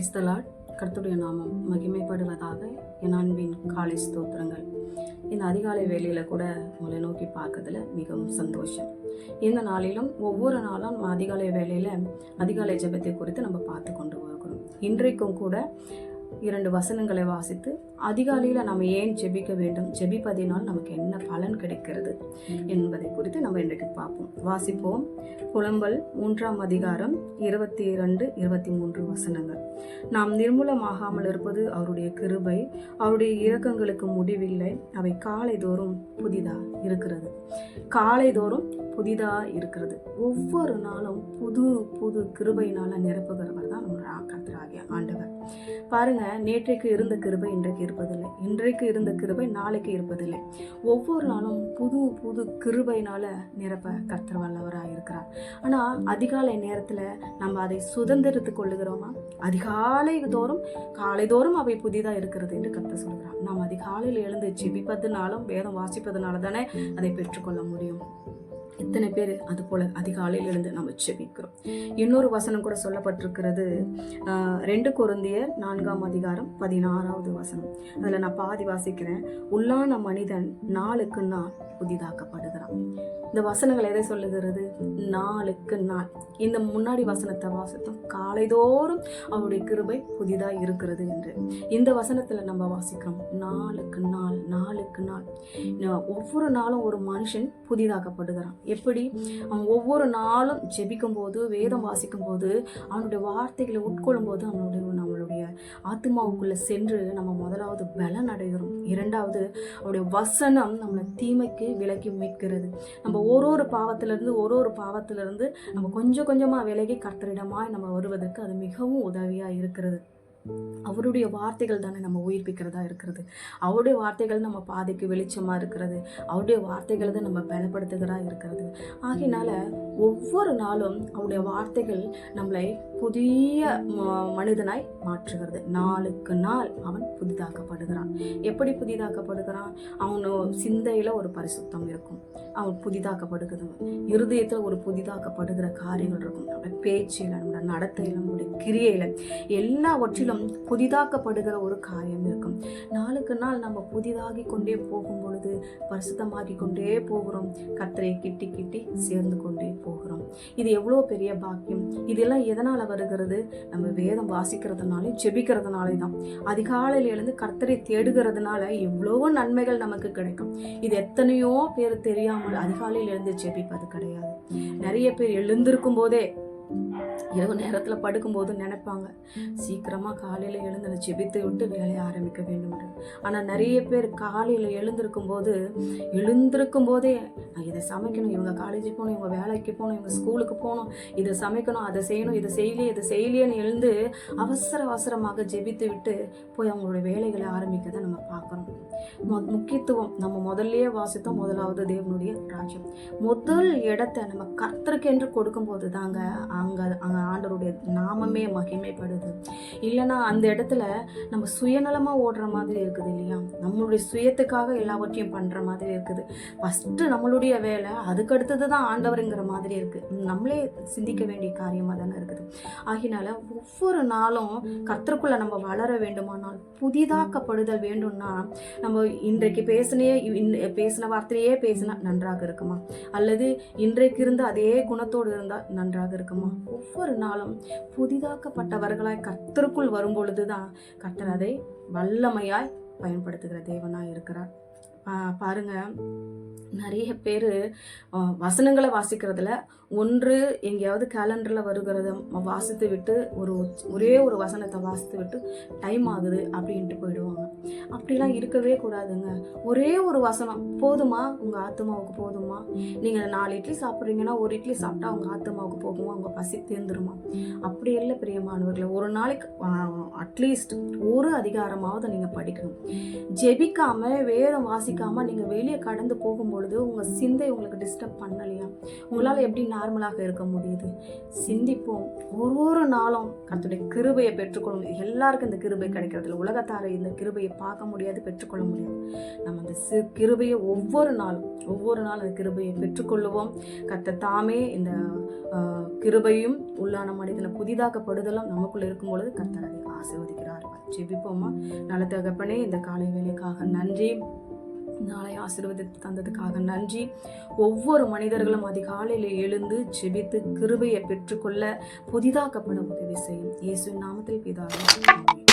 Praise the Lord. கர்த்தருடைய நாமம் மகிமைப்படுவதாக. என் அன்பின் காலை ஸ்தோத்திரங்கள். இந்த அதிகாலை வேளையில் கூட உங்களை நோக்கி பார்க்கறதுல மிகவும் சந்தோஷம். இந்த நாளிலும் ஒவ்வொரு நாளும் அதிகாலை வேளையில் அதிகாலை ஜெபத்தை குறித்து நம்ம பார்த்து கொண்டு வருகிறோம். இன்றைக்கும் கூட 2 வசனங்களை வாசித்து அதிகாலையில் நம்ம ஏன் ஜெபிக்க வேண்டும், ஜெபிப்பதினால் நமக்கு என்ன பலன் கிடைக்கிறது என்பதை குறித்து நம்ம இன்றைக்கு பார்ப்போம். வாசிப்போம். புலம்பல் 3ஆம் அதிகாரம் 22, 23 வசனங்கள். நாம் நிர்மூலமாகாமல் இருப்பது அவருடைய கிருபை, அவருடைய இரக்கங்களுக்கு முடிவில்லை, அவை காலைதோறும் புதிதா இருக்கிறது. காலைதோறும் புதிதா இருக்கிறது. ஒவ்வொரு நாளும் புது புது கிருபையினால நிரப்புகிறவர் தான் நம்மளுடைய கர்த்தராகிய ஆண்டவர். பாருங்க, நேற்றைக்கு இருந்த கிருபை இன்றைக்கு இருப்பதில்லை, இன்றைக்கு இருந்த கிருபை நாளைக்கு இருப்பதில்லை. ஒவ்வொரு நாளும் புது புது கிருபையினால நிரப்ப கர்த்தர் வல்லவராக இருக்கிறார். ஆனா அதிகாலை நேரத்துல நம்ம அதை சுதந்திரத்து கொள்ளுகிறோமா? அதிகாலை தோறும் காலைதோறும் அவை புதிதா இருக்கிறது என்று கர்த்தர் சொல்கிறார். நாம் அதிகாலையில் எழுந்து ஜெபிப்பதுனாலும் வேதம் வாசிப்பதனால தானே அதை பெற்றுக்கொள்ள முடியும். இத்தனை பேர் அது போல அதிகாலையில் இருந்து நம்ம ஜெபிக்கிறோம். இன்னொரு வசனம் கூட சொல்லப்பட்டிருக்கிறது. 2 கொரிந்தியர் 4ஆம் அதிகாரம் 16வது வசனம். அதுல நான் பாதி வாசிக்கிறேன். உள்ளான மனிதன் நாளுக்கு நாள் புதிதாக்கப்படுகிறான். இந்த வசனங்கள் எதை சொல்லுகிறது? நாளுக்கு நாள். இந்த முன்னாடி வசனத்தை வாசித்தோம், காலைதோறும் அவருடைய கிருபை புதிதா இருக்கிறது என்று. இந்த வசனத்துல நம்ம வாசிக்கிறோம் நாளுக்கு நாள், நாளுக்கு நாள். ஒவ்வொரு நாளும் ஒரு மனுஷன் புதிதாக்கப்படுகிறான். எப்படி? அவன் ஒவ்வொரு நாளும் ஜெபிக்கும் போது, வேதம் வாசிக்கும் போது, அவனுடைய வார்த்தைகளை உட்கொள்ளும் போது நம்மளுடைய ஆத்மாவுக்குள்ள சென்று நம்ம முதலாவது பலன் அடைகிறோம். 2வது அவருடைய வசனம் நம்மளை தீமைக்கு விலக்கி மீட்கிறது. நம்ம ஒரு பாவத்திலிருந்து நம்ம கொஞ்சம் கொஞ்சமா விலகி கர்த்தரிடமாய் நம்ம வருவதற்கு அது மிகவும் உதவியா இருக்கிறது. அவருடைய வார்த்தைகள் தானே நம்ம உயிர்ப்பிக்கிறதா இருக்கிறது. அவருடைய வார்த்தைகள் நம்ம பாதைக்கு வெளிச்சமா இருக்கிறது. அவருடைய வார்த்தைகள் தான் நம்ம பலப்படுத்துகிறதா இருக்கிறது. ஆகையினால ஒவ்வொரு நாளும் அவருடைய வார்த்தைகள் நம்மளை புதிய மனிதனாய் மாற்றுகிறது. நாளுக்கு நாள் அவன் புதிதாக்கப்படுகிறான். எப்படி புதிதாக்கப்படுகிறான்? அவனோ சிந்தையில ஒரு பரிசுத்தம் இருக்கும், அவன் புதிதாக்கப்படுகிறது. இருதயத்துல ஒரு புதிதாக்கப்படுகிற காரியங்கள் இருக்கும். நம்முடைய பேச்சில, நம்முடைய நடத்தையில, நம்முடைய கிரியையில, எல்லாவற்றிலும் புதிதாக்கப்படுகிற ஒரு காரியம் இருக்கும். நாளுக்கு நாள் நம்ம புதிதாகி கொண்டே போகும் பொழுது பரிசுத்தமாகி கொண்டே போகிறோம். கர்த்தரை கிட்டி கிட்டி சேர்ந்து கொண்டே போகிறோம். இது எவ்வளவு பெரிய பாக்கியம்! இதெல்லாம் எதனால வருகிறது? நம்ம வேதம் வாசிக்கிறதுனாலே, ஜெபிக்கிறதுனாலே தான். அதிகாலையில் எழுந்து கர்த்தரை தேடுகிறதுனால எவ்வளவோ நன்மைகள் நமக்கு கிடைக்கும். இது எத்தனையோ பேர் தெரியாமல் அதிகாலையில் எழுந்து ஜெபிப்பது கிடையாது. நிறைய பேர் எழுந்திருக்கும் போதே, இரவு நேரத்தில் படுக்கும்போது நினைப்பாங்க, சீக்கிரமா காலையில எழுந்து ஜெபித்து விட்டு வேலையை ஆரம்பிக்க வேண்டும். ஆனால் நிறைய பேர் காலையில் எழுந்திருக்கும் போதே நான் இதை சமைக்கணும், இவங்க காலேஜுக்கு போகணும், இவங்க வேலைக்கு போகணும், இவங்க ஸ்கூலுக்கு போகணும், இதை சமைக்கணும், அதை செய்யணும், இதை செய்யலையேன்னு எழுந்து அவசரமாக ஜெபித்து விட்டு போய் அவங்களுடைய வேலைகளை ஆரம்பிக்க தான் நம்ம பார்க்குறோம். முக்கியத்துவம் நம்ம முதல்லயே வாசித்தோம். முதலாவது தேவனுடைய ராஜ்யம். முதல் இடத்தை நம்ம கர்த்தருக்கு என்று கொடுக்கும்போது தாங்க அங்க ஆண்டவருடைய நாமமே மகிமைப்படுது. இல்லைன்னா அந்த இடத்துல நம்ம சுயநலமா ஓடுற மாதிரி இருக்குது இல்லையா? நம்மளுடைய சுயத்துக்காக எல்லாவற்றையும் பண்ற மாதிரி இருக்குது. ஃபர்ஸ்ட் நம்மளுடைய வேலை, அதுக்கு அடுத்தது தான் ஆண்டவருங்கிற மாதிரி இருக்கு. நம்மளே சிந்திக்க வேண்டிய காரியமா தானே இருக்குது. ஆகினால ஒவ்வொரு நாளும் கர்த்தருக்குள்ள நம்ம வளர வேண்டுமானால், புதிதாக்கப்படுதல் வேண்டும்னா, நம்ம இன்றைக்கு பேசின வார்த்தையே பேசினா நன்றாக இருக்குமா? அல்லது இன்றைக்கு இருந்த அதே குணத்தோடு இருந்தால் நன்றாக இருக்குமா? ஒவ்வொரு நாளும் புதிதாக்கப்பட்டவர்களாய் கர்த்தருக்குள் வரும் பொழுதுதான் கர்த்தர் அதை வல்லமையாய் பயன்படுத்துகிற தேவனாய் இருக்கிறார். பாருங்க, நிறைய பேர் வசனங்களை வாசிக்கிறதுல ஒன்று எங்கேயாவது கேலண்டரில் வருகிறத வாசித்து விட்டு ஒரே ஒரு வசனத்தை வாசித்து விட்டு டைம் ஆகுது அப்படின்ட்டு போயிடுவாங்க. அப்படிலாம் இருக்கவே கூடாதுங்க. ஒரே ஒரு வசனம் போதுமா? உங்கள் ஆத்மாவுக்கு போதுமா? நீங்கள் 4 இட்லி சாப்பிட்றீங்கன்னா 1 இட்லி சாப்பிட்டா உங்கள் ஆத்மாவுக்கு போகுமா? உங்கள் பசி தேர்ந்துருமா? அப்படி இல்லை பிரியமானவர்களை. ஒரு நாளைக்கு அட்லீஸ்ட் ஒரு அதிகாரமாவது நீங்கள் படிக்கணும். ஜெபிக்காம வேதம் வாசி யோசிக்காமல் நீங்கள் வெளியே கடந்து போகும்பொழுது உங்கள் சிந்தை உங்களுக்கு டிஸ்டர்ப் பண்ணலையா? உங்களால் எப்படி நார்மலாக இருக்க முடியுது? சிந்திப்போம். ஒரு நாளும் கர்த்தருடைய கிருபையை பெற்றுக்கொள்ளும். எல்லாருக்கும் இந்த கிருபை கிடைக்கிறதில்ல. உலகத்தாரை இந்த கிருபையை பார்க்க முடியாது, பெற்றுக்கொள்ள முடியாது. நம்ம அந்த கிருபையை ஒவ்வொரு நாளும் அந்த கிருபையை பெற்றுக்கொள்ளுவோம். கர்த்தர் தாமே இந்த கிருபையும் உள்ளான மனிதனை புதிதாக்கப்படுதலும் நமக்குள்ள இருக்கும் பொழுது கர்த்தர் அதை ஆசீர்வதிக்கிறார். ஜெபிப்போமா? நல்ல தகப்பனே, இந்த காலை வேலைக்காக நன்றி. நாளை ஆசீர்வதித்து தந்ததுக்காக நன்றி. ஒவ்வொரு மனிதர்களும் அதிகாலையில் எழுந்து ஜெபித்து கிருபையை பெற்றுக்கொள்ள புதிதாக்கப்பட உதவி செய்யும். இயேசு நாமத்தில் பிதாவே.